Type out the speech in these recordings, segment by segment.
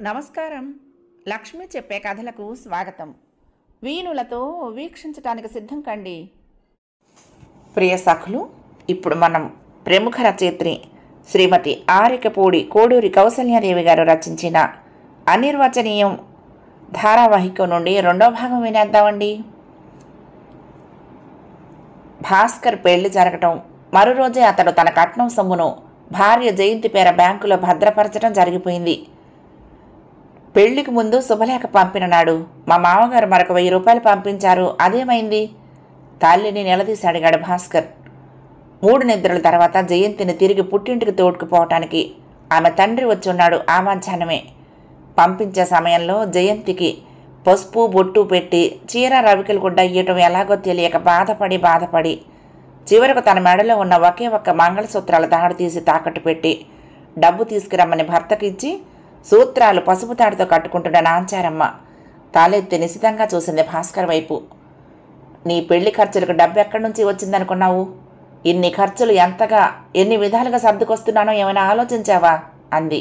నమస్కారం. లక్ష్మి చెప్పే కథలకు స్వాగతం. వీణులతో వీక్షించటానికి సిద్ధం కండి. ప్రియ సఖులు, ఇప్పుడు మనం ప్రముఖ రచయిత్రి శ్రీమతి ఆరికపూడి కోడూరి కౌసల్యాదేవి గారు రచించిన అనిర్వచనీయం ధారావాహిక నుండి రెండో భాగం వినేద్దామండి. భాస్కర్ పెళ్లి జరగటం మరో రోజే అతడు తన కట్నం సొమ్మును భార్య జయంతి పేర బ్యాంకులో భద్రపరచడం జరిగిపోయింది. పెళ్లికి ముందు శుభలేఖ పంపిన నాడు మా మామగారు మరొక 1000 రూపాయలు పంపించారు. అదేమైంది? తల్లిని నిలదీసి అడిగాడు భాస్కర్. 3 నిద్రల తర్వాత జయంతిని తిరిగి పుట్టింటికి తోడుకుపోవటానికి ఆమె తండ్రి వచ్చి ఉన్నాడు. ఆ మధ్యాహ్నమే పంపించే సమయంలో జయంతికి పసుపు బొట్టు పెట్టి చీర రవికలు గుడ్డ ఇయ్యటం ఎలాగో తెలియక బాధపడి చివరకు తన మెడలో ఉన్న ఒకే ఒక్క మంగళసూత్రాల తాడు తీసి తాకట్టు పెట్టి డబ్బు తీసుకురమ్మని భర్తకిచ్చి సూత్రాలు పసుపు తాడితో కట్టుకుంటున్న నాంచారమ్మ తాలెత్తి నిశితంగా చూసింది భాస్కర్ వైపు. నీ పెళ్లి ఖర్చులకు డబ్బు ఎక్కడి నుంచి వచ్చిందనుకున్నావు? ఇన్ని ఖర్చులు ఎన్ని విధాలుగా సర్దుకొస్తున్నానో ఏమైనా ఆలోచించావా అంది.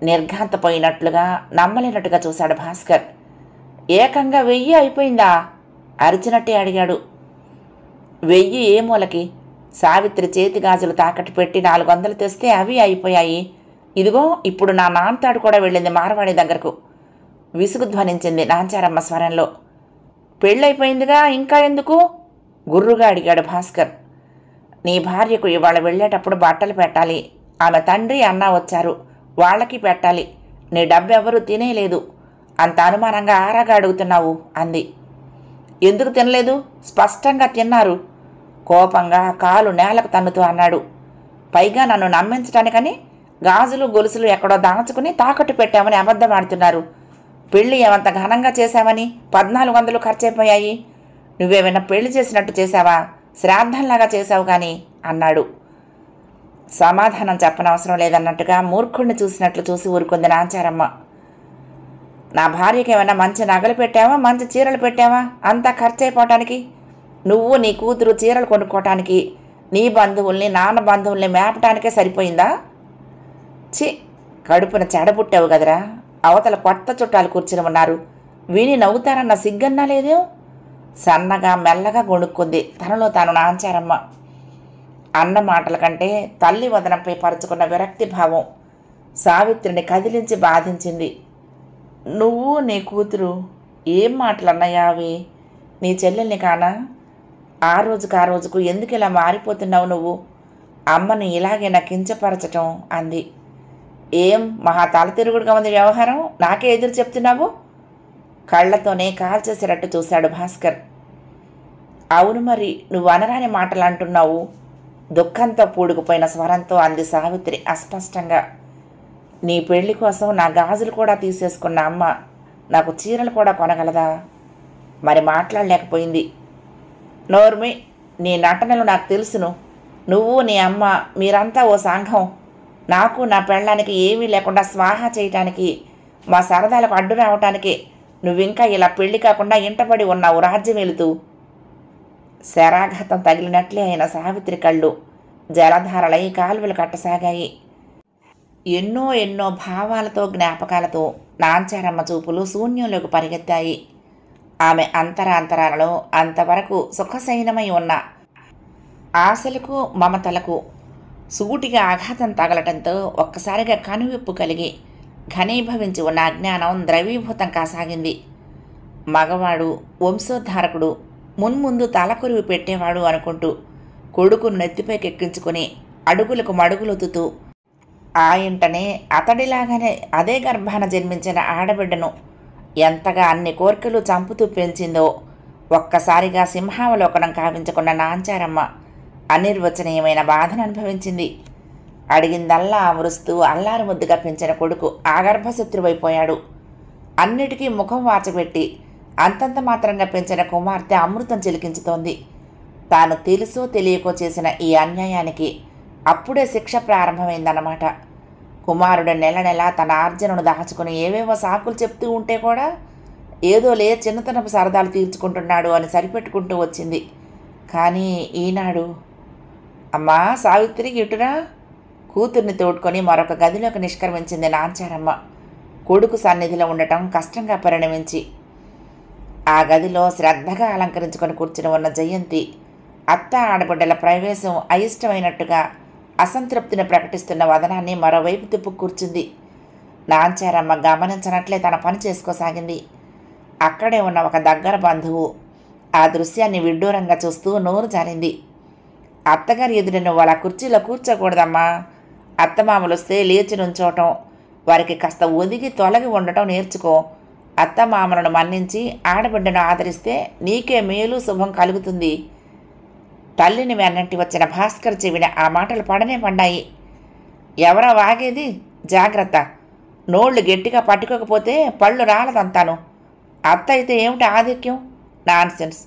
నిర్ఘాంతపోయినట్లుగా నమ్మలేనట్టుగా చూశాడు భాస్కర్. ఏకంగా 1000 అయిపోయిందా? అరిచినట్టే అడిగాడు. 1000 ఏ మూలకి? సావిత్రి చేతి గాజులు తాకట్టు పెట్టి 400 తెస్తే అవి అయిపోయాయి. ఇదిగో ఇప్పుడు నా నాన్నతాడు కూడా వెళ్ళింది మార్వాడి దగ్గరకు. విసుగు ధ్వనించింది నాంచారమ్మ స్వరంలో. పెళ్ళైపోయిందిగా, ఇంకా ఎందుకు? గుర్రుగా అడిగాడు భాస్కర్. నీ భార్యకు ఇవాళ వెళ్ళేటప్పుడు బట్టలు పెట్టాలి. ఆమె తండ్రి అన్న వచ్చారు, వాళ్ళకి పెట్టాలి. నీ డబ్బెవరూ తినేయలేదు. అంత అనుమానంగా ఆరాగా అడుగుతున్నావు అంది. ఎందుకు తినలేదు? స్పష్టంగా తిన్నారు. కోపంగా కాలు నేలకు తన్నుతూ అన్నాడు. పైగా నన్ను నమ్మించటానికని గాజులు గొలుసులు ఎక్కడో దాచుకుని తాకట్టు పెట్టామని అబద్ధం ఆడుతున్నారు. పెళ్లి ఏమంత ఘనంగా చేశామని 1400 ఖర్చయిపోయాయి. నువ్వేమైనా పెళ్లి చేసినట్టు చేశావా? శ్రాద్ధంలాగా చేశావు కానీ అన్నాడు. సమాధానం చెప్పనవసరం లేదన్నట్టుగా మూర్ఖుణ్ణి చూసినట్లు చూసి ఊరుకుంది నాంచారమ్మ. నా భార్యకి ఏమైనా మంచి నగలు పెట్టావా, మంచి చీరలు పెట్టావా? అంతా ఖర్చయిపోవటానికి నువ్వు నీ కూతురు చీరలు కొనుక్కోవటానికి నీ బంధువుల్ని నాన్న బంధువుల్ని మేపటానికే సరిపోయిందా? చి, కడుపున చెడబుట్టావు కదరా. అవతల కొత్త చుట్టాలు కూర్చుని ఉన్నారు, విని నవ్వుతారన్న సిగ్గన్నా లేదే? సన్నగా మెల్లగా గొణుక్కుంది తనలో తాను నాంచారమ్మ. అన్న మాటల కంటే తల్లి వదనంపై పరుచుకున్న విరక్తి భావం సావిత్రిని కదిలించి బాధించింది. నువ్వు నీ కూతురు ఏం మాటలన్నాయా అవి? నీ చెల్లెల్ని కానా? ఆ రోజుకు ఎందుకు ఇలా మారిపోతున్నావు నువ్వు? అమ్మని ఇలాగైనా కించపరచటం అంది. ఏం మహా తలతిరుగుడుగా ఉంది వ్యవహారం, నాకే ఎదురు చెప్తున్నావు? కళ్లతోనే కాల్చేసేటట్టు చూశాడు భాస్కర్. అవును మరి, నువ్వు అనరాని మాటలు అంటున్నావు. దుఃఖంతో పూడుకుపోయిన స్వరంతో అంది సావిత్రి అస్పష్టంగా. నీ పెళ్లి కోసం నా గాజులు కూడా తీసేసుకున్న అమ్మ నాకు చీరలు కూడా కొనగలదా? మరి మాట్లాడలేకపోయింది. నోర్మి, నీ నటనలు నాకు తెలుసును. నువ్వు నీ అమ్మ మీరంతా ఓ సంఘం. నాకు నా పెళ్ళానికి ఏమీ లేకుండా స్వాహా చేయటానికి, మా సరదాలకు అడ్డు రావటానికి నువ్వింకా ఇలా పెళ్లి కాకుండా ఇంటపడి ఉన్నావు రాజ్యం వెళుతూ. శరాఘాతం తగిలినట్లే అయిన సావిత్రి కళ్ళు జలధారలై కాలువలు కట్టసాగాయి. ఎన్నో భావాలతో జ్ఞాపకాలతో నాంచారమ్మ చూపులు శూన్యంలోకి పరిగెత్తాయి. ఆమె అంతరాలలో అంతవరకు సుఖశయనమై ఉన్న ఆశలకు మమతలకు సూటిగా ఆఘాతం తగలటంతో ఒక్కసారిగా కనువిప్పు కలిగి ఘనీభవించి ఉన్న అజ్ఞానం ద్రవీభూతం కాసాగింది. మగవాడు, వంశోద్ధారకుడు, మున్ముందు తలకొరివి పెట్టేవాడు అనుకుంటూ కొడుకును నెత్తిపైకెక్కించుకుని అడుగులకు మడుగులొత్తుతూ ఆ ఇంటనే అతడిలాగానే అదే గర్భాన జన్మించిన ఆడబిడ్డను ఎంతగా అన్ని కోర్కెలు చంపుతూ పెంచిందో ఒక్కసారిగా సింహావలోకనం కావించుకున్న నాంచారమ్మ అనిర్వచనీయమైన బాధను అనుభవించింది. అడిగిందల్లా ఆవరుస్తూ అల్లారు ముద్దుగా పెంచిన కొడుకు ఆగర్భశత్రువైపోయాడు. అన్నిటికీ ముఖం వాచబెట్టి అంతంత మాత్రంగా పెంచిన కుమార్తె అమృతం చిలికించుతోంది. తాను తెలుసో తెలియకో చేసిన ఈ అన్యాయానికి అప్పుడే శిక్ష ప్రారంభమైందన్నమాట. కుమారుడు నెల తన ఆర్జనను దాచుకుని ఏవేవో సాకులు చెప్తూ ఉంటే కూడా ఏదోలే చిన్నతనపు సరదాలు తీర్చుకుంటున్నాడు అని సరిపెట్టుకుంటూ వచ్చింది. కానీ ఈనాడు అమ్మా సావిత్రి ఇటురా కూతుర్ని తోడుకొని మరొక గదిలోకి నిష్క్రమించింది నాంచారమ్మ. కొడుకు సన్నిధిలో ఉండటం కష్టంగా పరిణమించి ఆ గదిలో శ్రద్ధగా అలంకరించుకొని కూర్చుని ఉన్న జయంతి అత్త ఆడబిడ్డల ప్రవేశం అయిష్టమైనట్టుగా అసంతృప్తిని ప్రకటిస్తున్న వదనాన్ని మరోవైపు తిప్పు కూర్చుంది. నాంచారమ్మ గమనించనట్లే తన పని చేసుకోసాగింది. అక్కడే ఉన్న ఒక దగ్గర బంధువు ఆ దృశ్యాన్ని విడ్డూరంగా చూస్తూ నోరు జారింది. అత్తగారి ఎదుట నువ్వు అలా కుర్చీలో కూర్చోకూడదమ్మా. అత్తమామలు వస్తే లేచి నుంచోవటం, వారికి కాస్త ఒదిగి తొలగి ఉండటం నేర్చుకో. అత్తమామలను మన్నించి ఆడబిడ్డను ఆదరిస్తే నీకే మేలు శుభం కలుగుతుంది. తల్లిని వెన్నంటి వచ్చిన భాస్కర్ చెవిన ఆ మాటలు పడనే పడ్డాయి. ఎవరో వాగేది, జాగ్రత్త. నోళ్లు గట్టిగా పట్టుకోకపోతే పళ్ళు రాలదంతాను. అత్త అయితే ఏమిటి ఆధిక్యం? నాన్సెన్స్.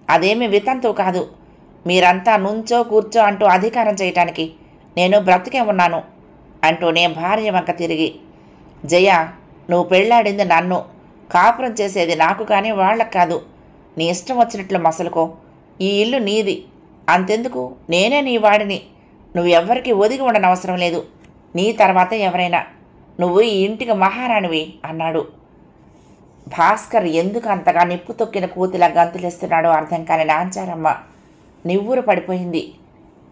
అదేమీ వితంతువు కాదు. మీరంతా నుంచో కూర్చో అంటూ అధికారం చేయటానికి నేను బ్రతికే ఉన్నాను అంటూనే భార్య వంక తిరిగి, జయ, నువ్వు పెళ్ళాడింది నన్ను, కాపురం చేసేది నాకు కానీ వాళ్ళకు కాదు. నీ ఇష్టం వచ్చినట్లు మసలుకో. ఈ ఇల్లు నీది. అంతెందుకు, నేనే నీ వాడిని. నువ్వు ఎవ్వరికీ ఒదిగి ఉండనవసరం లేదు. నీ తర్వాత ఎవరైనా. నువ్వు ఈ ఇంటికి మహారాణివి అన్నాడు. భాస్కర్ ఎందుకు అంతగా నిప్పు తొక్కిన కూతిలా గంతులేస్తున్నాడో అర్థం కాని నాంచారమ్మ నివ్వురు పడిపోయింది.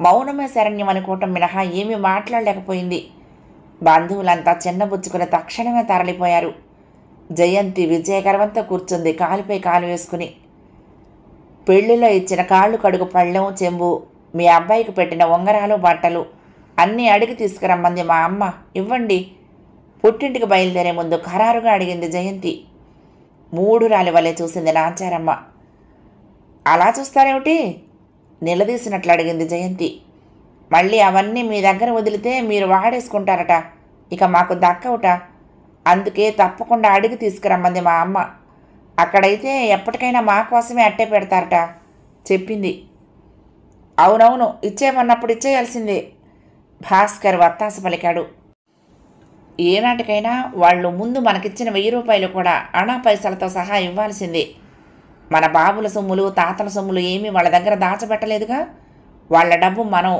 మౌనమే శరణ్యం అనుకోవటం మినహా ఏమీ మాట్లాడలేకపోయింది. బంధువులంతా చిన్నబుచ్చుకుని తక్షణమే తరలిపోయారు. జయంతి విజయగర్వంతో కూర్చుంది, కాలుపై కాలు వేసుకుని. పెళ్లిలో ఇచ్చిన కాళ్ళు కడుగు పళ్ళెం, చెంబు, మీ అబ్బాయికి పెట్టిన ఉంగరాలు, బట్టలు అన్నీ అడిగి తీసుకురమ్మంది మా అమ్మ. ఇవ్వండి. పుట్టింటికి బయలుదేరే ముందు ఖరారుగా అడిగింది జయంతి. మూడురాలి వలె చూసింది నాంచారమ్మ. అలా చూస్తారేమిటి? నిలదీసినట్లు అడిగింది జయంతి. మళ్ళీ అవన్నీ మీ దగ్గర వదిలితే మీరు వాడేసుకుంటారట, ఇక మాకు దక్కవుట. అందుకే తప్పకుండా అడిగి తీసుకురమ్మంది మా అమ్మ. అక్కడైతే ఎప్పటికైనా మా కోసమే అట్టే పెడతారట చెప్పింది. అవునవును, ఇచ్చేయమన్నప్పుడు ఇచ్చేయాల్సిందే. భాస్కర్ వత్తాస పలికాడు. ఏనాటికైనా వాళ్ళు ముందు మనకిచ్చిన 1000 రూపాయలు కూడా అణా పైసలతో సహా ఇవ్వాల్సిందే. మన బాబుల సొమ్ములు, తాతల సొమ్ములు ఏమీ వాళ్ళ దగ్గర దాచబెట్టలేదుగా. వాళ్ళ డబ్బు మనం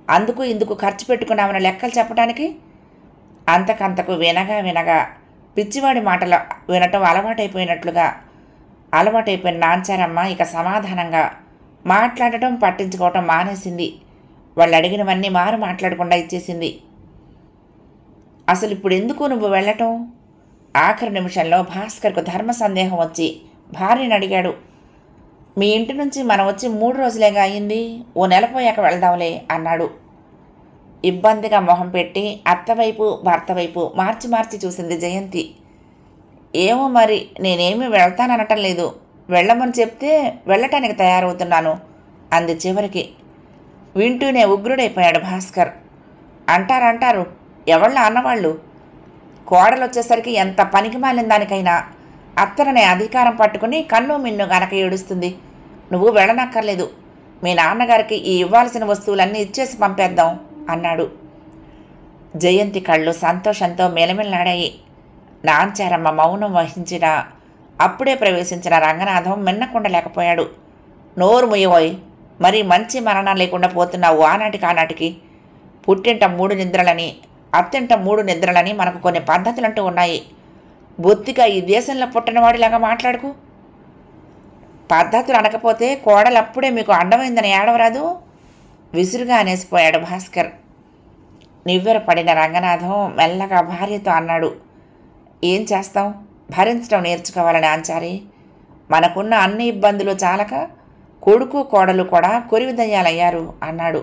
అందుకు ఇందుకు ఖర్చు పెట్టుకున్నామని లెక్కలు చెప్పడానికి. అంతకంతకు వినగా పిచ్చివాడి మాటలు వినటం అలవాటైపోయిన నాంచారమ్మ ఇక సమాధానంగా మాట్లాడటం, పట్టించుకోవటం మానేసింది. వాళ్ళు అడిగినవన్నీ మారు మాట్లాడకుండా ఇచ్చేసింది. అసలు ఇప్పుడు ఎందుకు నువ్వు వెళ్ళటం? ఆఖరి నిమిషంలో భాస్కర్కు ధర్మ సందేహం వచ్చి భార్యను అడిగాడు. మీ ఇంటి నుంచి మనం వచ్చి 3 రోజులేగా అయింది, ఓ నెల పోయాక వెళదాంలే అన్నాడు. ఇబ్బందిగా మొహం పెట్టి అత్తవైపు భర్త వైపు మార్చి చూసింది జయంతి. ఏమో మరి, నేనేమీ వెళ్తాననటం లేదు. వెళ్ళమని చెప్తే వెళ్ళటానికి తయారవుతున్నాను అంది చివరికి. వింటూనే ఉగ్రుడైపోయాడు భాస్కర్. అంటారు ఎవళ్ళ అన్నవాళ్ళు. కోడలు వచ్చేసరికి ఎంత పనికి మాలిన దానికైనా అత్తననే అధికారం పట్టుకుని కన్ను మిన్ను గనక ఏడుస్తుంది. నువ్వు వెళ్ళనక్కర్లేదు. మీ నాన్నగారికి ఈ ఇవ్వాల్సిన వస్తువులన్నీ ఇచ్చేసి పంపేద్దాం అన్నాడు. జయంతి కళ్ళు సంతోషంతో మెలమెల్లాడాయి. నాంచారమ్మ మౌనం వహించినా అప్పుడే ప్రవేశించిన రంగనాథం మిన్నకుండలేకపోయాడు. నోరు ముయ్యబోయి, మరి మంచి మరణం లేకుండా పోతున్నావు ఆనాటికి. పుట్టింట 3 నిద్రలని, అత్తింట 3 నిద్రలని మనకు కొన్ని పద్ధతులంటూ ఉన్నాయి. బొత్తిగా ఈ దేశంలో పుట్టినవాడిలాగా మాట్లాడుకు. పద్ధతులు అనకపోతే కోడలప్పుడే మీకు అడ్డమైందని ఏడవరాదు విసురుగా అనేసిపోయాడు భాస్కర్. నివ్వెరపడిన రంగనాథం మెల్లగా భార్యతో అన్నాడు. ఏం చేస్తాం, భరించడం నేర్చుకోవాలని ఆంచారి. మనకున్న అన్ని ఇబ్బందులు చాలక కొడుకు కోడలు కూడా కొరివిదయ్యాలయ్యారు అన్నాడు.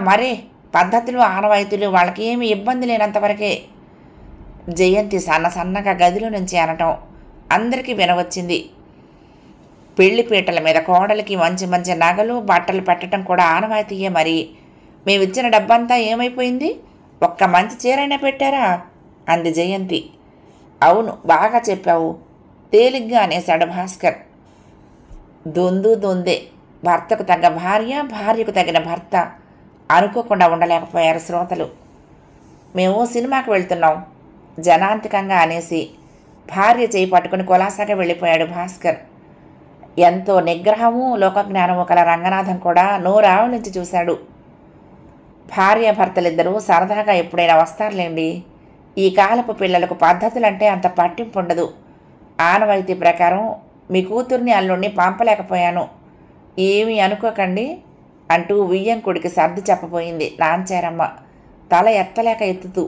మరే పద్ధతులు ఆనవాయితీలు వాళ్ళకి ఏమీ ఇబ్బంది లేనంతవరకే. జయంతి సన్నగా గదిలో నుంచి అనటం అందరికీ వినవచ్చింది. పెళ్లిపీటల మీద కోడలికి మంచి నగలు, బట్టలు పెట్టడం కూడా ఆనవాయితీయే. మరి మేమిచ్చిన డబ్బంతా ఏమైపోయింది? ఒక్క మంచి చీరైనా పెట్టారా అంది జయంతి. అవును, బాగా చెప్పావు తేలిగ్గా అనేశాడు భాస్కర్. దొందే. భర్తకు తగ్గ భార్య, భార్యకు తగిన భర్త అనుకోకుండా ఉండలేకపోయారు శ్రోతలు. మేము సినిమాకి వెళ్తున్నాం జనాంతికంగా అనేసి భార్య చేయి పట్టుకుని కులాసాగా వెళ్ళిపోయాడు భాస్కర్. ఎంతో నిగ్రహము, లోకజ్ఞానము కల రంగనాథం కూడా నోరావులించి చూశాడు. భార్యాభర్తలిద్దరూ సరదాగా ఎప్పుడైనా వస్తారులేండి, ఈ కాలపు పిల్లలకు పద్ధతులంటే అంత పట్టింపు ఉండదు. ఆనవాయితీ ప్రకారం మీ కూతుర్ని అల్లుడిని పంపలేకపోయాను. ఏమీ అనుకోకండి అంటూ వియ్యంకుడికి సర్ది చెప్పబోయింది నాంచారమ్మ తల ఎత్తలేక ఎత్తుతూ.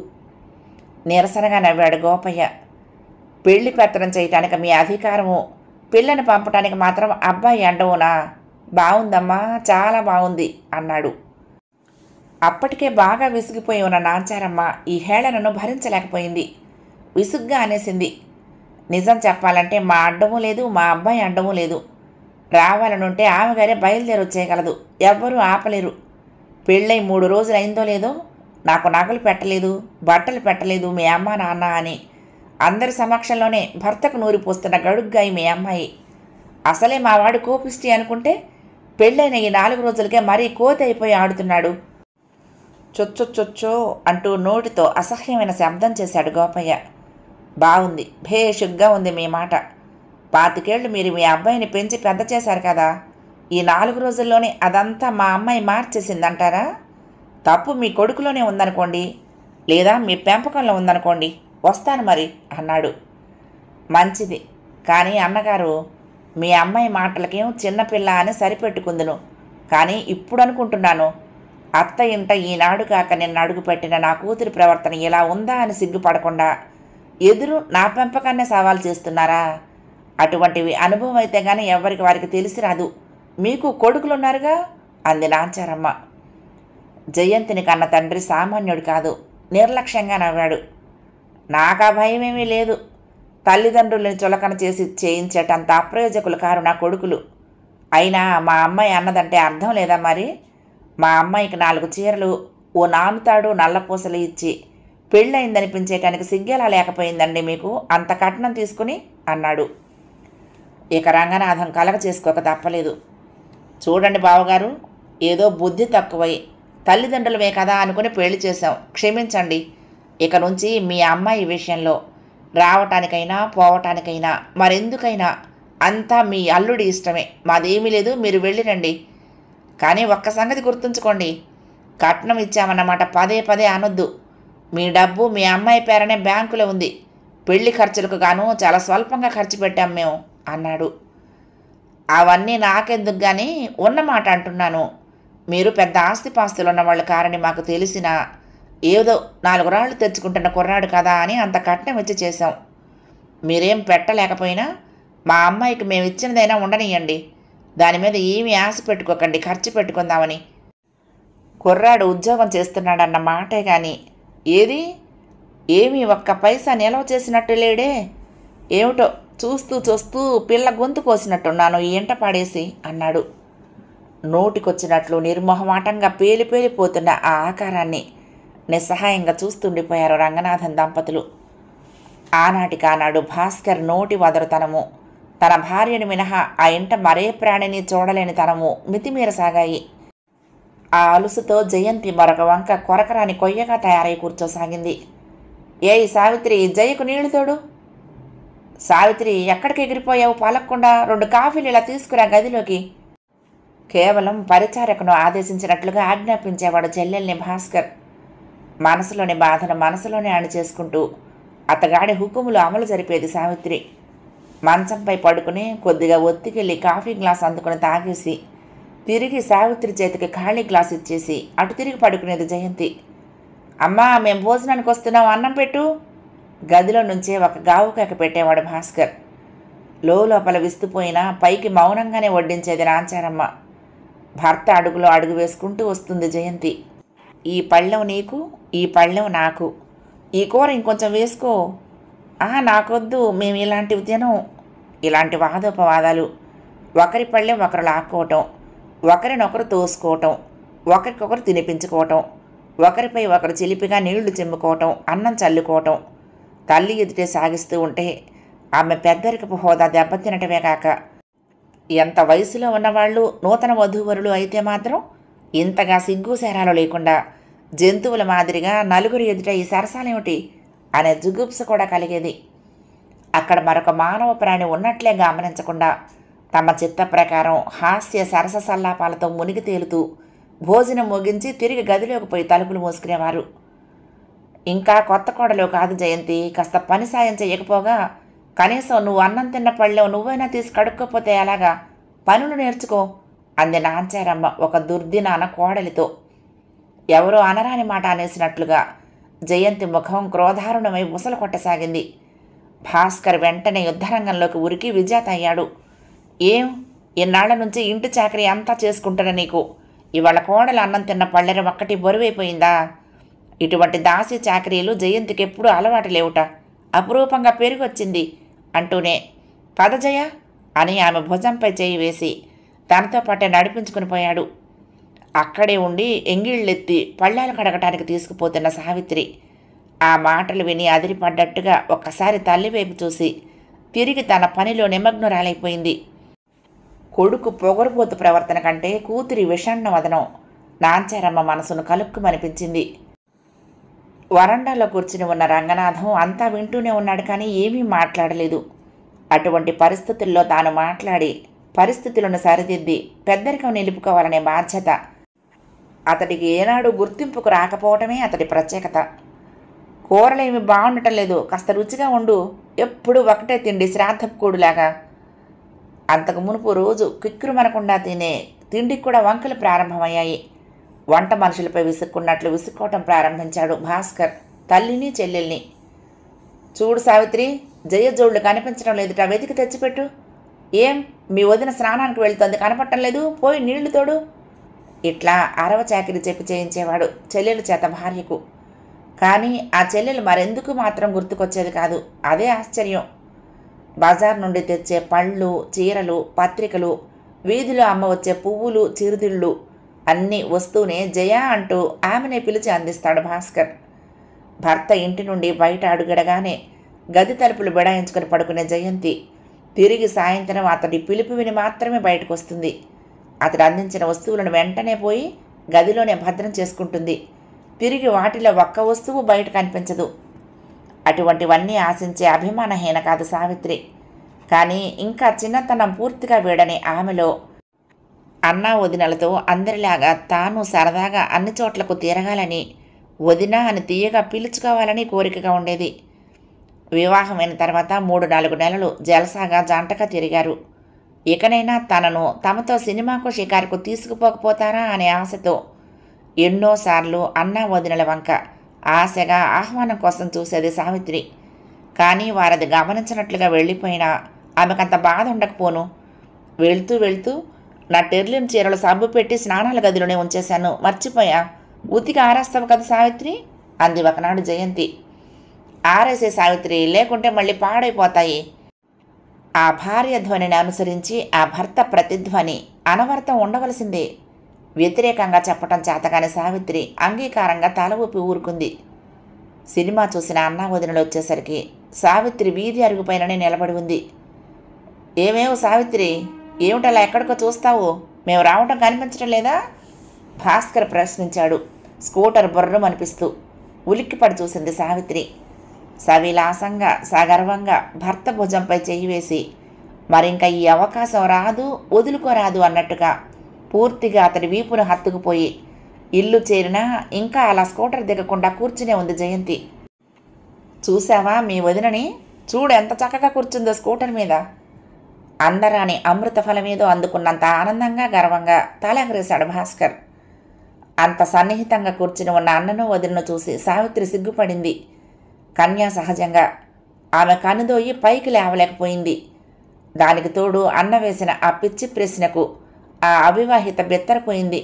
నిరసనగా నవ్వాడు గోపయ్య. పెళ్లి పెత్తనం చేయటానికి మీ అధికారము, పిల్లని పంపటానికి మాత్రం అబ్బాయి అండవునా? బాగుందమ్మా, చాలా బాగుంది అన్నాడు. అప్పటికే బాగా విసిగిపోయి ఉన్న నాంచారమ్మ ఈ హేళనను భరించలేకపోయింది. విసుగ్గా అనేసింది, నిజం చెప్పాలంటే మా అడ్డమూ లేదు, మా అబ్బాయి అడ్డమూ లేదు. రావాలనుంటే ఆమెగారే బయలుదేరి వచ్చేయగలదు, ఎవ్వరూ ఆపలేరు. పెళ్ళై 3 రోజులైందో లేదో నాకు నగలు పెట్టలేదు, బట్టలు పెట్టలేదు మీ అమ్మ నాన్న అని అందరి సమక్షంలోనే భర్తకు నూరిపోస్తున్న గడుగ్గాయి మీ అమ్మాయి. అసలే మా వాడు కోపిష్టి అనుకుంటే పెళ్ళైన ఈ 4 రోజులకే మరీ కోతి అయిపోయి ఆడుతున్నాడు. చొచ్చొచ్చొచ్చో అంటూ నోటితో అసహ్యమైన శబ్దం చేశాడు గోపయ్య. బాగుంది, భేషుగ్గా ఉంది మీ మాట. 25 ఏళ్ళు మీరు మీ అబ్బాయిని పెంచి పెద్ద చేశారు కదా, ఈ 4 రోజుల్లోనే అదంతా మా అమ్మాయి మార్చేసిందంటారా? తప్పు మీ కొడుకులోనే ఉందనుకోండి, లేదా మీ పెంపకంలో ఉందనుకోండి, వస్తాను మరి అన్నాడు. మంచిది, కానీ అన్నగారు, మీ అమ్మాయి మాటలకేం చిన్నపిల్ల అని సరిపెట్టుకుందును. కానీ ఇప్పుడు అనుకుంటున్నాను, అత్త ఇంట ఈనాడు కాక నిన్న అడుగుపెట్టిన నా కూతురి ప్రవర్తన ఇలా ఉందా అని సిగ్గుపడకుండా ఎదురు నా పెంపకాన్నే సవాల్ చేస్తున్నారా? అటువంటివి అనుభవం అయితే కానీ ఎవరికి వారికి తెలిసి రాదు. మీకు కొడుకులున్నారుగా అంది నాంచారమ్మ. జయంతిని కన్న తండ్రి సామాన్యుడు కాదు. నిర్లక్ష్యంగా నవ్వాడు. నాకా భయమేమీ లేదు. తల్లిదండ్రులని చులకన చేసి చేయించేటంత అప్రయోజకులు కారు నా కొడుకులు. అయినా మా అమ్మాయి అన్నదంటే అర్థం లేదా మరి? మా అమ్మాయికి 4 చీరలు, ఓ నానుతాడు నల్లపూసలు ఇచ్చి పెళ్ళయిందనిపించేటానికి సిగ్గేలా లేకపోయిందండి మీకు అంత కట్నం తీసుకుని అన్నాడు. ఇక రంగనాథం కలగ చేసుకోక తప్పలేదు. చూడండి బావగారు, ఏదో బుద్ధి తక్కువై తల్లిదండ్రులమే కదా అనుకుని పెళ్లి చేశాం, క్షమించండి. ఇక నుంచి మీ అమ్మాయి విషయంలో రావటానికైనా పోవటానికైనా మరెందుకైనా అంతా మీ అల్లుడి ఇష్టమే, మాదేమీ లేదు, మీరు వెళ్ళిరండి. కానీ ఒక్క సంగతి గుర్తుంచుకోండి, కట్నం ఇచ్చామన్నమాట పదే పదే అనొద్దు. మీ డబ్బు మీ అమ్మాయి పేరనే బ్యాంకులో ఉంది. పెళ్లి ఖర్చులకు గాను చాలా స్వల్పంగా ఖర్చు పెట్టాం మేము అన్నాడు. అవన్నీ నాకెందుకు కానీ ఉన్నమాట అంటున్నాను. మీరు పెద్ద ఆస్తిపాస్తులు ఉన్నవాళ్ళు కారని మాకు తెలిసినా ఏదో 4 రాళ్ళు తెచ్చుకుంటున్న కుర్రాడు కదా అని అంత కట్నం ఇచ్చి చేశాం. మీరేం పెట్టలేకపోయినా మా అమ్మాయికి మేము ఇచ్చినదైనా ఉండనియండి. దాని మీద ఏమీ ఆశ పెట్టుకోకండి, ఖర్చు పెట్టుకుందామని. కుర్రాడు ఉద్యోగం చేస్తున్నాడన్న మాటే కానీ ఏది ఏమీ ఒక్క పైసా నిల్వ చేసినట్టు లేడే. ఏమిటో చూస్తూ చూస్తూ పిల్ల గొంతు కోసినట్టున్నాను ఈ ఇంట పాడేసి అన్నాడు. నోటికొచ్చినట్లు నిర్మోహమాటంగా పేలిపోతున్న ఆ ఆకారాన్ని నిస్సహాయంగా చూస్తుండిపోయారు రంగనాథన్ దంపతులు. ఆనాటికానాడు భాస్కర్ నోటి వదరుతనము, తన భార్యను మినహా ఆ ఇంట మరే ప్రాణిని చూడలేని తనము మితిమీరసాగాయి. ఆ అలుసుతో జయంతి మరొక వంక కొరకరాని కొయ్యగా తయారై కూర్చోసాగింది. ఏయ్ సావిత్రి, జయకు నీళ్లు తోడు. సావిత్రి, ఎక్కడికి ఎగిరిపోయావు? పాలక్కుండా 2 కాఫీలు ఇలా తీసుకురా గదిలోకి. కేవలం పరిచారకును ఆదేశించినట్లుగా ఆజ్ఞాపించేవాడు చెల్లెల్ని భాస్కర్. మనసులోని బాధను మనసులోనే అణిచేసుకుంటూ అతగాడి హుకుములు అమలు జరిపేది సావిత్రి. మంచంపై పడుకుని కొద్దిగా ఒత్తికెళ్ళి కాఫీ గ్లాస్ అందుకుని తాగేసి తిరిగి సావిత్రి చేతికి ఖాళీ గ్లాస్ ఇచ్చేసి అటు తిరిగి పడుకునేది జయంతి. అమ్మా, మేం భోజనానికి వస్తున్నాం, అన్నం పెట్టు. గదిలో నుంచే ఒక గావుకేక పెట్టేవాడు భాస్కర్. లోపల విస్తుపోయినా పైకి మౌనంగానే వడ్డించేది నాంచారమ్మ. భర్త అడుగులో అడుగు వేసుకుంటూ వస్తుంది జయంతి. ఈ పళ్ళెం నీకు, ఈ పళ్ళెం నాకు, ఈ కూర ఇంకొంచెం వేసుకో. నాకొద్దు, మేము ఇలాంటివి తినం. ఇలాంటి వాదోపవాదాలు, ఒకరి పళ్ళెం ఒకరు లాక్కోవటం, ఒకరినొకరు తోసుకోవటం, ఒకరికొకరు తినిపించుకోవటం, ఒకరిపై ఒకరు చిలిపిగా నీళ్లు చిమ్ముకోవటం, అన్నం చల్లుకోవటం తల్లి ఎదుటే సాగిస్తూ ఉంటే ఆమె పెద్దరికపు హోదా దెబ్బతినటమే కాక ఎంత వయసులో ఉన్నవాళ్ళు నూతన వధూవరులు అయితే మాత్రం ఇంతగా సిగ్గుసేరాలు లేకుండా జంతువుల మాదిరిగా నలుగురు ఎదుట ఈ సరసాలేమిటి అనే జుగుప్స కూడా కలిగేది. అక్కడ మరొక మానవ ప్రాణి ఉన్నట్లే గమనించకుండా తమ చిత్త ప్రకారం హాస్య సరస సల్లాపాలతో మునిగి తేలుతూ భోజనం ముగించి తిరిగి గదిలోకి పోయి తలుపులు మూసుకునేవారు. ఇంకా కొత్త కోడలు కాదు జయంతి, కాస్త పని సాయం చేయకపోగా కనీసం నువ్వు అన్నం తిన్న పళ్ళెం నువ్వైనా తీసి కడుక్కోపోతే ఎలాగా? పనులు నేర్చుకో అంది నాంచారమ్మ ఒక దుర్దినాన కోడలితో. ఎవరో అనరాని మాట అనేసినట్లుగా జయంతి ముఖం క్రోధారుణమై బుసలు కొట్టసాగింది. భాస్కర్ వెంటనే యుద్ధరంగంలోకి ఉరికి విజేత అయ్యాడు. ఏం, ఇన్నాళ్ల నుంచి ఇంటి చాకరీ అంతా చేసుకుంటున్న నీకు ఇవాళ కోడలు అన్నం తిన్న పళ్ళెరం ఒక్కటి బరువైపోయిందా? ఇటువంటి దాసి చాకరీలు జయంతికి ఎప్పుడూ అలవాటు లేవుట, అపురూపంగా పెరిగొచ్చింది అంటూనే పదజయ అని ఆమె భుజంపై చేయి వేసి తనతో పాటే నడిపించుకుని పోయాడు. అక్కడే ఉండి ఎంగిళ్ళెత్తి పళ్ళాలు కడగటానికి తీసుకుపోతున్న సావిత్రి ఆ మాటలు విని అదిరిపడ్డట్టుగా ఒక్కసారి తల్లివైపు చూసి తిరిగి తన పనిలో నిమగ్నురాలైపోయింది. కొడుకు పొగరుబోతు ప్రవర్తన కంటే కూతురి విషణ్ణ వదనం నాంచారమ్మ మనసును కలుక్కుమనిపించింది. వరండాలో కూర్చుని ఉన్న రంగనాథం అంతా వింటూనే ఉన్నాడు, కానీ ఏమీ మాట్లాడలేదు. అటువంటి పరిస్థితుల్లో తాను మాట్లాడి పరిస్థితులను సరిదిద్ది పెద్దరికం నిలుపుకోవాలనే బాధ్యత అతడికి ఏనాడు గుర్తింపుకు రాకపోవటమే అతడి ప్రత్యేకత. కూరలేమి బాగుండటం లేదు, కాస్త రుచిగా ఉండు, ఎప్పుడూ ఒకటే తిండి శ్రాద్ధపు కూడులాగా. అంతకు మునుపు రోజు కిక్కురుమనకుండా తినే తిండికి కూడా వంకలు ప్రారంభమయ్యాయి. వంట మనుషులపై విసుక్కున్నట్లు విసుక్కోవటం ప్రారంభించాడు భాస్కర్ తల్లిని చెల్లెల్ని. చూడు సావిత్రి, జయ జోళ్ళు కనిపించడం లేదుట, వెతికి తెచ్చిపెట్టు. ఏం, మీ వదిన స్నానానికి వెళ్తుంది, కనపడటం లేదు, పోయి నీళ్లు తోడు. ఇట్లా అరవ చాకిరి చెప్పి చేయించేవాడు చెల్లెలు చేత భార్యకు. కానీ ఆ చెల్లెలు మరెందుకు మాత్రం గుర్తుకొచ్చేది కాదు. అదే ఆశ్చర్యం. బజార్ నుండి తెచ్చే పళ్ళు, చీరలు, పత్రికలు, వీధిలో అమ్మ వచ్చే పువ్వులు, చిరుదిళ్ళు అన్నీ వస్తూనే జయ అంటూ ఆమెనే పిలిచి అందిస్తాడు భాస్కర్. భర్త ఇంటి నుండి బయట అడుగడగానే గది తలుపులు బిడాయించుకుని పడుకునే జయంతి తిరిగి సాయంత్రం అతడి పిలుపు విని మాత్రమే బయటకు వస్తుంది. అతడు అందించిన వస్తువులను వెంటనే పోయి గదిలోనే భద్రం చేసుకుంటుంది. తిరిగి వాటిలో ఒక్క వస్తువు బయట కనిపించదు. అటువంటివన్నీ ఆశించే అభిమానహీన కాదు సావిత్రి. కానీ ఇంకా చిన్నతనం పూర్తిగా వీడని ఆమెలో అన్నా వదినలతో అందరిలాగా తాను సరదాగా అన్ని చోట్లకు తిరగాలని, వదిన అని తీయగా పిలుచుకోవాలని కోరికగా ఉండేది. వివాహమైన తర్వాత 3-4 నెలలు జలసాగా జంటగా తిరిగారు. ఇకనైనా తనను తమతో సినిమాకు షికారుకు తీసుకుపోకపోతారా అనే ఆశతో ఎన్నోసార్లు అన్నా వదినల వంక ఆశగా ఆహ్వానం కోసం చూసేది సావిత్రి. కానీ వారది గమనించినట్లుగా వెళ్ళిపోయినా ఆమెకంత బాధ ఉండకపోను. వెళ్తూ వెళ్తూ నా టెర్లిన్ చీరలు సబ్బు పెట్టి స్నానాల గదిలోనే ఉంచేశాను, మర్చిపోయా, ఉతికి ఆరేస్తావు కదా సావిత్రి అంది ఒకనాడు జయంతి. ఆరేసే సావిత్రి, లేకుంటే మళ్ళీ పాడైపోతాయి. ఆ భార్య ధ్వనిని అనుసరించి ఆ భర్త ప్రతిధ్వని అనవరతం ఉండవలసిందే. వ్యతిరేకంగా చెప్పటం చేతగాని సావిత్రి అంగీకారంగా తల ఊపి ఊరుకుంది. సినిమా చూసిన అన్నా వదినలు వచ్చేసరికి సావిత్రి వీధి అరుగుపైననే నిలబడి ఉంది. ఏమేవు సావిత్రి, ఏమిటలా ఎక్కడికో చూస్తావు, మేము రావటం కనిపించడం లేదా? భాస్కర్ ప్రశ్నించాడు స్కూటర్ బుర్రమనిపిస్తూ. ఉలిక్కిపడి చూసింది సావిత్రి. సవిలాసంగా సగర్వంగా భర్త భుజంపై చెయ్యి వేసి మరింక ఈ అవకాశం రాదు, వదులుకోరాదు అన్నట్టుగా పూర్తిగా అతడి వీపును హత్తుకుపోయి ఇల్లు చేరినా ఇంకా అలా స్కూటర్ దిగకుండా కూర్చునే ఉంది జయంతి. చూసావా మీ వదినని, చూడు ఎంత చక్కగా కూర్చుందో స్కూటర్ మీద. అందరాని అమృత ఫలమేదో అందుకున్నంత ఆనందంగా గర్వంగా తలెగరేశాడు భాస్కర్. అంత సన్నిహితంగా కూర్చుని ఉన్న అన్నను వదినను చూసి సావిత్రి సిగ్గుపడింది. కన్యా సహజంగా ఆమె కనుదోయి పైకి లేవలేకపోయింది. దానికి తోడు అన్న వేసిన ఆ పిచ్చి ప్రశ్నకు ఆ అవివాహిత బెత్తరపోయింది.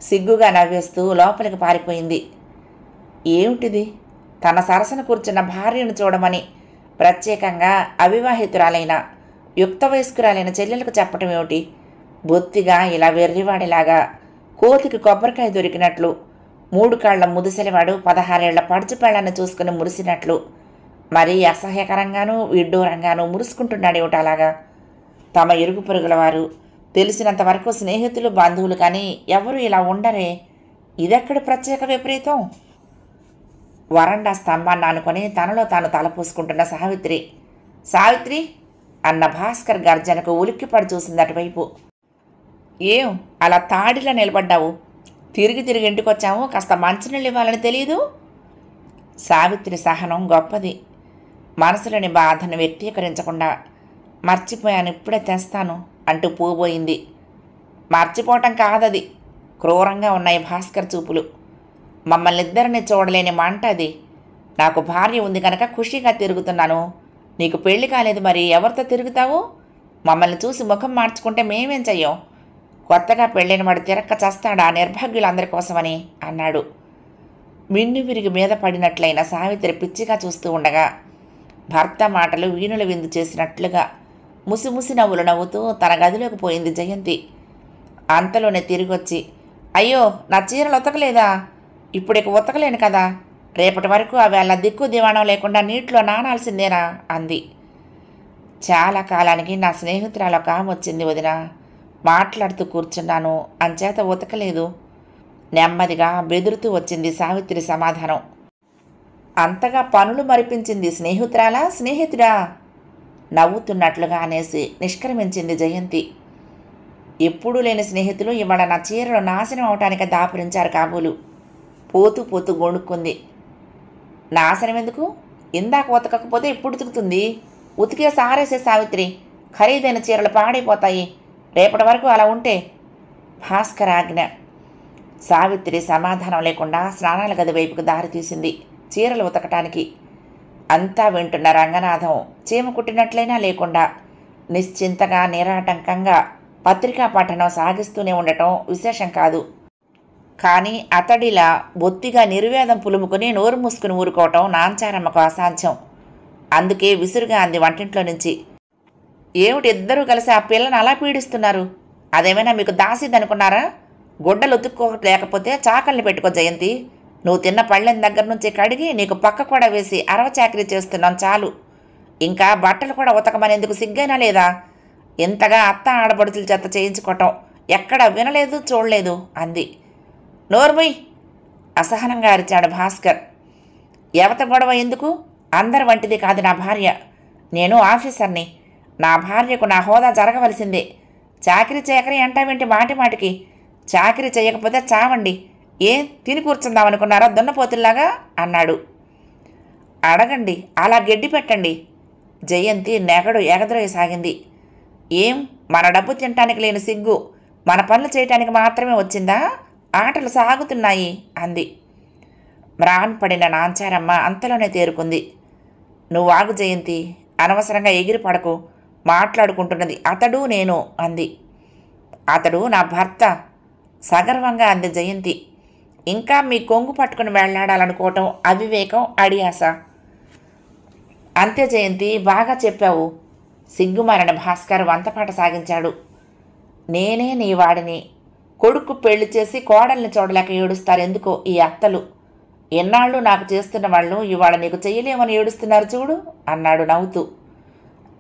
సిగ్గుగా నవ్వేస్తూ లోపలికి పారిపోయింది. ఏమిటిది, తన సరసన కూర్చున్న భార్యను చూడమని ప్రత్యేకంగా అవివాహితురాలైన యుక్త వయస్కురాలైన చెల్లెలకు చెప్పటం ఏమిటి? బొత్తిగా ఇలా వెర్రివాడిలాగా కోతికి కొబ్బరికాయ దొరికినట్లు, 3 కాళ్ల ముదిసెలవాడు 16 ఏళ్ల పడుచుపేళ్లను చూసుకుని మురిసినట్లు మరీ అసహ్యకరంగానూ విడ్డూరంగానూ మురుసుకుంటున్నాడేమిటి అలాగా? తమ ఇరుగు పొరుగుల వారు, తెలిసినంతవరకు స్నేహితులు, బంధువులు కానీ ఎవరూ ఇలా ఉండరే. ఇదెక్కడి ప్రత్యేక విపరీతం? వరండా స్తంభాన్ని ఆనుకొని తనలో తాను తలపూసుకుంటున్న సావిత్రి, సావిత్రి అన్న భాస్కర్ గర్జనకు ఉలిక్కిపడి చూసింది అటువైపు. ఏం అలా తాడిలా నిలబడ్డావు? తిరిగి తిరిగి ఇంటికొచ్చాము, కాస్త మంచినీళ్ళు ఇవ్వాలని తెలియదు? సావిత్రి సహనం గొప్పది. మనసులోని బాధను వ్యక్తీకరించకుండా మర్చిపోయాను, ఇప్పుడే తెస్తాను అంటూ పోబోయింది. మర్చిపోవటం కాదది, క్రూరంగా ఉన్నాయి భాస్కర్ చూపులు. మమ్మల్ని ఇద్దరిని చూడలేని మంట అది. నాకు భార్య ఉంది కనుక ఖుషీగా తిరుగుతున్నాను. నీకు పెళ్లి కాలేదు, మరి ఎవరితో తిరుగుతావు? మమ్మల్ని చూసి ముఖం మార్చుకుంటే మేమేం చెయ్యం? కొత్తగా పెళ్ళైన వాడు తిరక్క చస్తాడా నిర్భాగ్యులందరి కోసమని అన్నాడు. మిన్ను విరిగి మీద పడినట్లయిన సావిత్రి పిచ్చిగా చూస్తూ ఉండగా భర్త మాటలు వీణుల విందు చేసినట్లుగా ముసిముసి నవ్వులు నవ్వుతూ తన గదిలోకి పోయింది జయంతి. అంతలోనే తిరిగొచ్చి, అయ్యో నా చీరలు ఉతకలేదా? ఇప్పుడిక ఉతకలేను కదా, రేపటి వరకు అవి అలా దిక్కు దివాణం లేకుండా నీటిలో నానాల్సిందేనా అంది. చాలా కాలానికి నా స్నేహితురాలు ఒక ఆమె వచ్చింది వదిన, మాట్లాడుతూ కూర్చున్నాను, అంచేత ఉతకలేదు. నెమ్మదిగా బెదురుతూ వచ్చింది సావిత్రి సమాధానం. అంతగా పనులు మరిపించింది స్నేహితురాలా స్నేహితుడా? నవ్వుతున్నట్లుగా అనేసి నిష్క్రమించింది జయంతి. ఎప్పుడూ లేని స్నేహితులు ఇవాళ నా చీరలు నాశనం అవటానికి దాపురించారు కాబోలు. పోతూ పోతూ గొణుక్కుంది. నాశనం ఎందుకు? ఇందాక ఉతకకపోతే ఇప్పుడు ఉతుకుతుంది. ఉతికే సారేసే సావిత్రి, ఖరీదైన చీరలు పాడైపోతాయి, రేపటి వరకు అలా ఉంటే. భాస్కర్ ఆజ్ఞ. సావిత్రి సమాధానం లేకుండా స్నానాల గది వైపుకు దారితీసింది చీరలు ఉతకటానికి. అంతా వింటున్న రంగనాథం చీమ కుట్టినట్లయినా లేకుండా నిశ్చింతగా నిరాటంకంగా పత్రికా పఠనం సాగిస్తూనే ఉండటం విశేషం కాదు. కానీ అతడిలా బొత్తిగా నిర్వేదం పులుముకుని నోరు మూసుకుని ఊరుకోవటం నాంచారమ్మకు అసాధ్యం. అందుకే విసురుగా అంది వంటింట్లో నుంచి, ఏమిటి ఇద్దరూ కలిసి ఆ పిల్లని అలా పీడిస్తున్నారు? అదేమైనా మీకు దాసిదనుకున్నారా? గుడ్డలు ఉతుక్కోలేకపోతే చాకల్ని పెట్టుకో జయంతి. నువ్వు తిన్న పళ్ళెం దగ్గర నుంచి కడిగి నీకు పక్క కూడా వేసి అరవచాకరీ చేస్తున్నాం చాలు. ఇంకా బట్టలు కూడా ఉతకమనేందుకు సిగ్గైనా లేదా? ఇంతగా అత్త ఆడబడుచుల చేత చేయించుకోవటం ఎక్కడ వినలేదు చూడలేదు అంది. నోర్మయ్! అసహనంగా అరిచాడు భాస్కర్. ఎవత గొడవ ఎందుకు? అందరి వంటిది కాదు నా భార్య. నేను ఆఫీసర్ని. నా భార్యకు నా హోదా జరగవలసిందే. చాకరీ అంటావేంటి మాటి మాటికి? చాకరీ చేయకపోతే చావండి. ఏం తిని కూర్చుందామనుకున్నారా దున్నపోతుల్లాగా అన్నాడు. అడగండి, అలా గడ్డి పెట్టండి. జయంతి నెగడు ఎగదొరయసాగింది. ఏం మన డబ్బు తినటానికి లేని సిగ్గు మన పనులు చేయటానికి మాత్రమే వచ్చిందా? ఆటలు సాగుతున్నాయి అంది. మ్రాన్ పడిన నాంచారమ్మ అంతలోనే తేరుకుంది. నువ్వు ఆగు జయంతి, అనవసరంగా ఎగిరి పడకు. మాట్లాడుకుంటున్నది అతడు నేను అంది. అతడు నా భర్త సగర్వంగా అంది జయంతి. ఇంకా మీ కొంగు పట్టుకుని వెళ్లాడాలనుకోవటం అవివేకం, అడియాస. అంతే జయంతి, బాగా చెప్పావు. సిగ్గుమారిన భాస్కర్ వంతపాట సాగించాడు. నేనే నీ వాడిని. కొడుకు పెళ్లి చేసి కోడల్ని చూడలేక ఏడుస్తారెందుకో ఈ అత్తలు. ఎన్నాళ్ళు నాకు చేస్తున్న వాళ్ళు ఇవాళ నీకు చెయ్యలేమని ఏడుస్తున్నారు చూడు అన్నాడు నవ్వుతూ.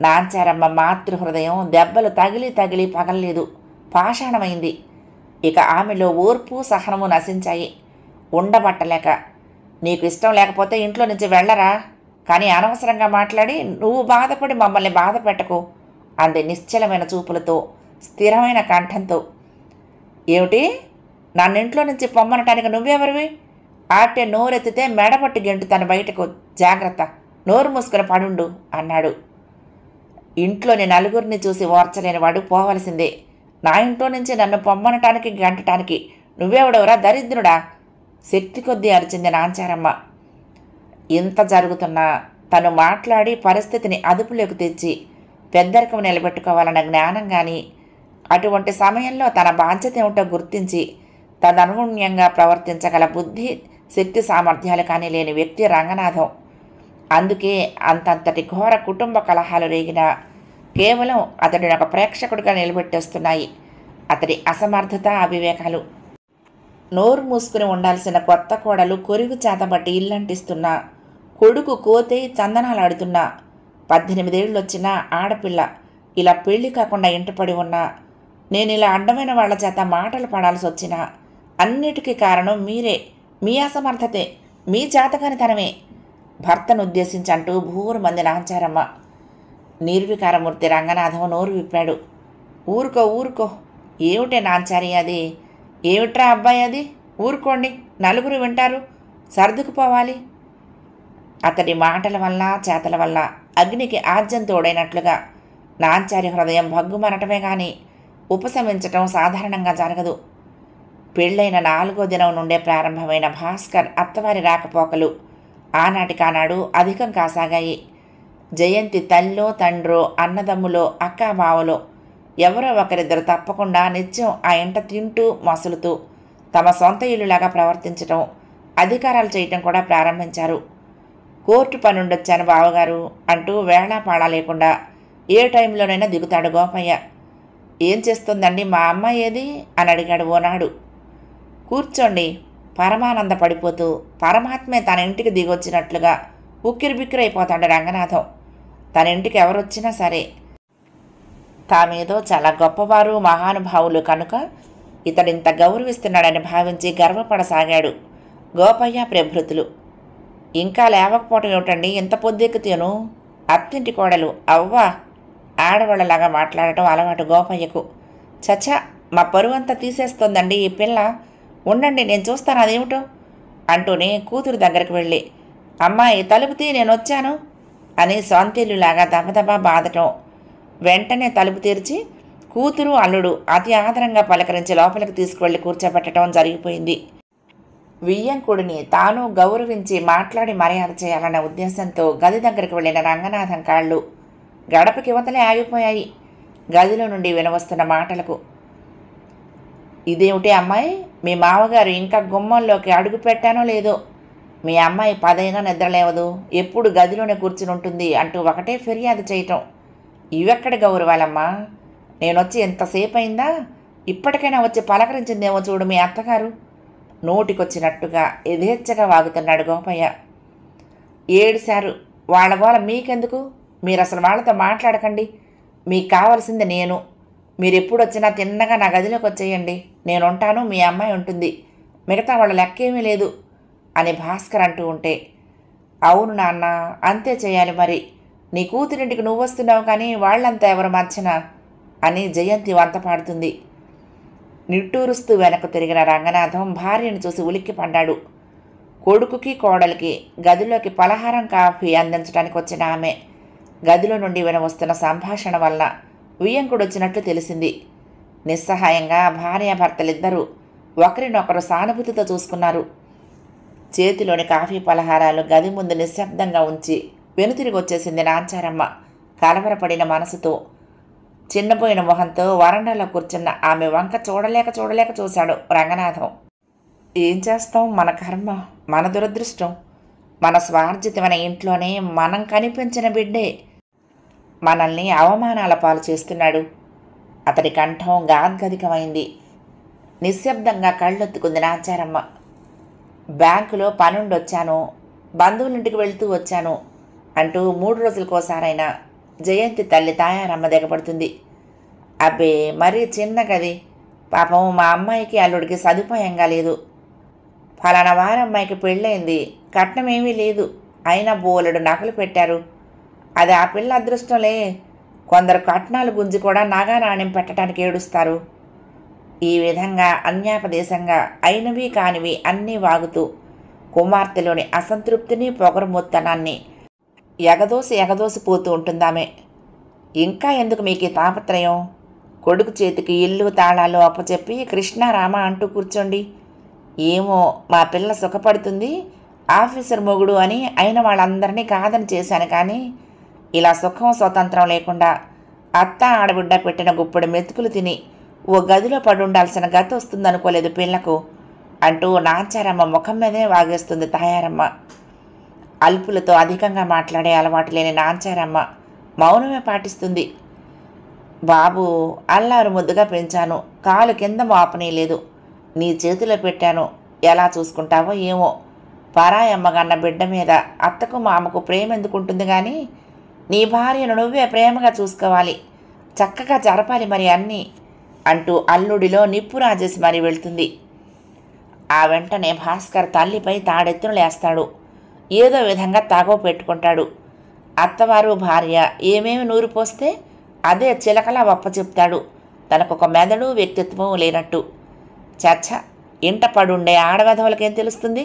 నాంచారమ్మ మాతృహృదయం దెబ్బలు తగిలి తగిలి పగల్లేదు, పాషాణమైంది. ఇక ఆమెలో ఓర్పు సహనము నశించాయి. ఉండబట్టలేక, నీకు ఇష్టం లేకపోతే ఇంట్లో నుంచి వెళ్ళరా, కానీ అనవసరంగా మాట్లాడి నువ్వు బాధపడి మమ్మల్ని బాధ పెట్టకు అంది నిశ్చలమైన చూపులతో, స్థిరమైన కంఠంతో. ఏమిటి? నన్నింట్లో నుంచి పొమ్మనటానికి నువ్వెవరివి? ఆటే నోరెత్తితే మెడపట్టి గెంటుతాను బయటకు, జాగ్రత్త, నోరు మూసుకుని పడుండు అన్నాడు. ఇంట్లోని నలుగురిని చూసి ఓర్చలేని వాడు పోవలసిందే. నా ఇంట్లో నుంచి నన్ను పొమ్మనటానికి గంటటానికి నువ్వెవడెవరా దరిద్రుడా? శక్తి కొద్దీ అరిచింది నాంచారమ్మ. ఇంత జరుగుతున్నా తను మాట్లాడి పరిస్థితిని అదుపులోకి తెచ్చి పెద్దరికం నిలబెట్టుకోవాలన్న జ్ఞానం కానీ, అటువంటి సమయంలో తన బాధ్యత ఏమిటో గుర్తించి తదనుగుణ్యంగా ప్రవర్తించగల బుద్ధి, శక్తి సామర్థ్యాలు కానీ లేని వ్యక్తి రంగనాథం. అందుకే అంతంతటి ఘోర కుటుంబ కలహాలు రేగినా కేవలం అతడిని ఒక ప్రేక్షకుడిగా నిలబెట్టేస్తున్నాయి అతడి అసమర్థత, అవివేకాలు. నోరు మూసుకుని ఉండాల్సిన కొత్త కోడలు కొరివి చేతబట్టి ఇల్లంటిస్తున్నా, కొడుకు కోతే చందనాలాడుతున్నా, 18 ఏళ్ళొచ్చిన ఆడపిల్ల ఇలా పెళ్లి కాకుండా ఇంటపడి ఉన్నా, నేను ఇలా అడ్డమైన వాళ్ల చేత మాటలు పడాల్సి వచ్చినా అన్నిటికీ కారణం మీరే, మీ అసమర్థతే, మీ చేతకానితనమే భర్తను ఉద్దేశించంటూ భూరు మంది నాంచారమ్మ. నిర్వికారమూర్తి రంగనాథం నోరు విప్పాడు. ఊరుకో ఊరుకో, ఏమిటే నాంచారి అది? ఏమిట్రా అబ్బాయి అది? ఊరుకోండి, నలుగురు వింటారు, సర్దుకుపోవాలి. అతడి మాటల వల్ల చేతల వల్ల అగ్నికి ఆజ్యం తోడైనట్లుగా నాంచారి హృదయం భగ్గుమనటమే గాని ఉపశమించటం సాధారణంగా జరగదు. పెళ్ళైన 4వ దినం నుండే ప్రారంభమైన భాస్కర్ అత్తవారి రాకపోకలు ఆనాటికానాడు అధికం కాసాగాయి. జయంతి తల్లో తండ్రో అన్నదమ్ములో అక్కాబావలో ఎవరో ఒకరిద్దరు తప్పకుండా నిత్యం ఆ ఇంట తింటూ మసులుతూ తమ సొంత ఇల్లులాగా ప్రవర్తించటం, అధికారాలు చేయటం కూడా ప్రారంభించారు. కోర్టు పనుండొచ్చాను బావగారు అంటూ వేళాపాళా లేకుండా ఏ టైంలోనైనా దిగుతాడు గోపయ్య. ఏం చేస్తుందండి మా అమ్మాయి ఏది అని అడిగాడు ఓనాడు. కూర్చోండి పరమానంద పడిపోతూ పరమాత్మే తన ఇంటికి దిగొచ్చినట్లుగా ఉక్కిరిబిక్కిరైపోతాడు రంగనాథం. తన ఇంటికి ఎవరొచ్చినా సరే తామేదో చాలా గొప్పవారు మహానుభావులు కనుక ఇతడింత గౌరవిస్తున్నాడని భావించి గర్వపడసాగాడు గోపయ్య ప్రభృతులు. ఇంకా లేవకపోవటం ఏమిటండి ఇంత పొద్దెక్కుతేను? అత్తింటి కోడలు అవ్వా ఆడవాళ్ళలాగా మాట్లాడటం అలవాటు గోపయ్యకు. చచ్చా మా పరువంతా తీసేస్తోందండి ఈ పిల్ల, ఉండండి నేను చూస్తాను అదేమిటో అంటూనే కూతురు దగ్గరికి వెళ్ళి అమ్మాయి తలుపు తీ నేను వచ్చాను అని సొంతిల్లులాగా దబదబా బాదటం, వెంటనే తలుపు తెరిచి కూతురు అల్లుడు అతి ఆదరంగా పలకరించి లోపలికి తీసుకువెళ్ళి కూర్చోబెట్టడం జరిగిపోయింది. వియ్యంకుడిని తాను గౌరవించి మాట్లాడి మర్యాద చేయాలన్న ఉద్దేశంతో గది దగ్గరికి వెళ్ళిన రంగనాథం కాళ్ళు గడపకి యువతలే ఆగిపోయాయి. గదిలో నుండి వినవస్తున్న మాటలకు ఇదేమిటి అమ్మాయి, మీ మామగారు ఇంకా గుమ్మంలోకి అడుగు పెట్టానో లేదో, మీ అమ్మాయి 10 అయినా నిద్రలేవదు, ఎప్పుడు గదిలోనే కూర్చుని ఉంటుంది అంటూ ఒకటే ఫిర్యాదు చేయటం. ఇవెక్కడ గౌరవాలమ్మా, నేనొచ్చి ఎంతసేపు అయిందా, ఇప్పటికైనా వచ్చి పలకరించిందేమో చూడు మీ అత్తగారు నోటికొచ్చినట్టుగా యథేచ్ఛగా వాగుతున్నాడు గోపయ్య. ఏడిశారు. వాళ్ళ గోల మీకెందుకు, మీరు అసలు వాళ్ళతో మాట్లాడకండి, మీకు కావలసింది నేను, మీరు ఎప్పుడు వచ్చినా తిన్నగా నా గదిలోకి వచ్చేయండి, నేను ఉంటాను మీ అమ్మాయి ఉంటుంది, మిగతా వాళ్ళ లెక్కేమీ లేదు అని భాస్కర్ అంటూ ఉంటే అవును నాన్న అంతే చేయాలి మరి, నీ కూతురింటికి నువ్వు వస్తున్నావు కానీ వాళ్ళంతా ఎవరు మధ్యన అని జయంతి వంత పాడుతుంది. నిట్టూరుస్తూ వెనక్కు తిరిగిన రంగనాథం భార్యను చూసి ఉలిక్కి పడ్డాడు. కొడుకుకి కోడలికి గదిలోకి పలహారం కాఫీ అందించడానికి వచ్చిన ఆమె గదిలో నుండి వినవస్తున్న సంభాషణ వల్ల వియ్యంకుడు వచ్చినట్లు తెలిసింది. నిస్సహాయంగా భార్యాభర్తలిద్దరూ ఒకరినొకరు సానుభూతితో చూసుకున్నారు. చేతిలోని కాఫీ పలహారాలు గది ముందు నిశ్శబ్దంగా ఉంచి వెనుతిరిగి వచ్చేసింది నాంచారమ్మ కలవరపడిన మనసుతో. చిన్నపోయిన మొహంతో వరండాలో కూర్చున్న ఆమె వంక చూడలేక చూశాడు రంగనాథం. ఏం చేస్తాం, మన కర్మ, మన దురదృష్టం, మన స్వార్జితమైన ఇంట్లోనే మనం కనిపించిన బిడ్డే మనల్ని అవమానాల పాలు చేస్తున్నాడు. అతడి కంఠం గాద్గదికమైంది. నిశ్శబ్దంగా కళ్ళొత్తుకుంది నాంచారమ్మ. బ్యాంకులో పనుండొచ్చాను, బంధువులింటికి వెళ్తూ వచ్చాను అంటూ 3 రోజులకోసారైనా జయంతి తల్లి తాయారమ్మ దిగబడుతుంది. అబ్బే మరీ చిన్న గది, పాపం మా అమ్మాయికి అల్లుడికి సదుపాయంగా లేదు, ఫలానా వారమ్మాయికి పెళ్ళైంది, కట్నమేమీ లేదు, అయినా బోలెడు నగలు పెట్టారు, అది ఆ పిల్ల అదృష్టంలే, కొందరు కట్నాలు గుంజి కూడా నగా నాణ్యం పెట్టడానికి ఏడుస్తారు. ఈ విధంగా అన్యాపదేశంగా అయినవి కానివి అన్నీ వాగుతూ కుమార్తెలోని అసంతృప్తిని పొగరుమొత్తనాన్ని ఎగదోసి పోతూ ఉంటుందామె. ఇంకా ఎందుకు మీకు ఈ తాపత్రయం, కొడుకు చేతికి ఇల్లు తాళాలు అప్పచెప్పి కృష్ణారామ అంటూ కూర్చోండి. ఏమో మా పిల్ల సుఖపడుతుంది, ఆఫీసర్ మొగుడు అని అయిన వాళ్ళందరినీ కాదని చేశాను, కానీ ఇలా సుఖం స్వతంత్రం లేకుండా అత్త ఆడబిడ్డ పెట్టిన గుప్పుడు మెతుకులు తిని ఓ గదిలో పడి ఉండాల్సిన గతి వస్తుందనుకోలేదు పిల్లకు అంటూ నాంచారమ్మ ముఖం మీదే వాగేస్తుంది తాయారమ్మ. అల్పులతో అధికంగా మాట్లాడే అలవాటు లేని నాంచారమ్మ మౌనమే పాటిస్తుంది. బాబు అల్లారు ముద్దుగా పెంచాను, కాలు కింద మోపనీయలేదు, నీ చేతిలో పెట్టాను, ఎలా చూసుకుంటావో ఏమో, పరాయమ్మగన్న బిడ్డ మీద అత్తకు మామకు ప్రేమ ఎందుకుంటుంది కానీ నీ భార్యను నువ్వే ప్రేమగా చూసుకోవాలి, చక్కగా జరపాలి మరి అన్నీ అంటూ అల్లుడిలో నిప్పు రాజేసి మరీ వెళ్తుంది. ఆ వెంటనే భాస్కర్ తల్లిపై తాడెత్తును లేస్తాడు. ఏదో విధంగా తాగో పెట్టుకుంటాడు. అత్తవారు భార్య ఏమేమి నూరు పోస్తే అదే చిలకలా వప్ప చెప్తాడు. తనకొక మెదడు వ్యక్తిత్వం లేనట్టు. చచ్చ, ఇంట పడుండే ఆడవెధవులకేం తెలుస్తుంది,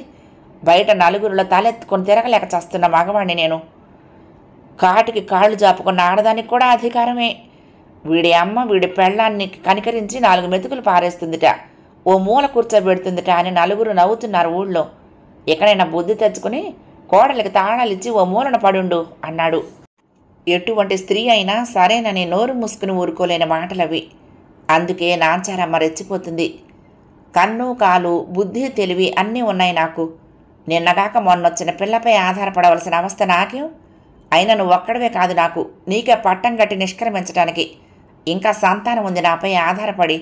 బయట నలుగురిలో తలెత్తుకొని తిరగలేక చస్తున్న మగవాణ్ణి నేను. కాటికి కాళ్ళు జాపుకున్న ఆడదానికి కూడా అధికారమే. వీడి అమ్మ వీడి పెళ్ళాన్ని కనికరించి 4 మెతుకులు పారేస్తుందిట, ఓ మూల కూర్చోబెడుతుందిట అని నలుగురు నవ్వుతున్నారు ఊళ్ళో. ఎక్కడైనా బుద్ధి తెచ్చుకుని కోడలికి తాళాలిచ్చి ఓ మూలన పడుండు అన్నాడు. ఎటువంటి స్త్రీ అయినా సరేనని నోరు మూసుకుని ఊరుకోలేని మాటలవి. అందుకే నాంచారమ్మ రెచ్చిపోతుంది. కన్ను కాలు బుద్ధి తెలివి అన్నీ ఉన్నాయి నాకు. నిన్నగాక మొన్నొచ్చిన పిల్లపై ఆధారపడవలసిన అవస్థ నాకేం? అయినా నువ్వు ఒక్కడవే కాదు నాకు, నీకే పట్టం కట్టి నిష్క్రమించడానికి. ఇంకా సంతానం ఉంది నాపై ఆధారపడి.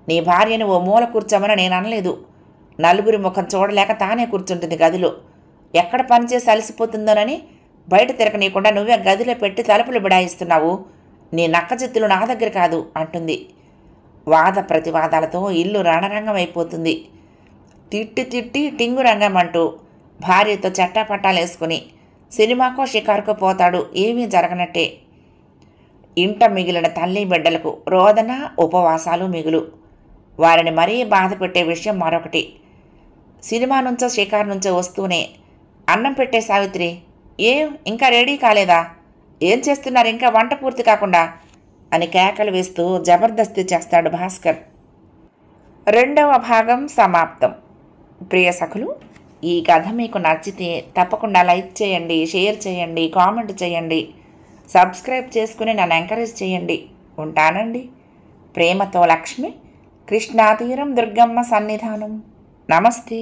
నీ భార్యని ఓ మూల కూర్చోమని నేను అనలేదు. నలుగురి ముఖం చూడలేక తానే కూర్చుంటుంది గదిలో. ఎక్కడ పనిచేసి అలసిపోతుందోనని బయట తిరగనీయకుండా నువ్వే గదిలో పెట్టి తలుపులు బిడాయిస్తున్నావు. నీ నక్కజిత్తులు నా దగ్గర కాదు అంటుంది. వాద ప్రతివాదాలతో ఇల్లు రణరంగం అయిపోతుంది. తిట్టి తిట్టి టింగు రంగం అంటూ భార్యతో చట్టాపట్టాలు వేసుకుని సినిమాకో షికారుకో పోతాడు. ఏమీ జరగనట్టే. ఇంట మిగిలిన తల్లి బిడ్డలకు రోదన ఉపవాసాలు మిగులు. వారిని మరీ బాధ పెట్టే విషయం మరొకటి. సినిమా నుంచో షికారు నుంచో వస్తూనే అన్నం పెట్టే సావిత్రి, ఏం ఇంకా రెడీ కాలేదా? ఏం చేస్తున్నారు ఇంకా వంట పూర్తి కాకుండా అని కేకలు వేస్తూ జబర్దస్తి చేస్తాడు భాస్కర్. 2వ భాగం సమాప్తం. ప్రియ సఖులు, ఈ కథ మీకు నచ్చితే తప్పకుండా లైక్ చేయండి, షేర్ చేయండి, కామెంట్ చేయండి, సబ్స్క్రైబ్ చేసుకుని నన్ను ఎంకరేజ్ చేయండి. ఉంటానండి. ప్రేమతో లక్ష్మి, కృష్ణాతీరం దుర్గమ్మ సన్నిధానం. నమస్తే.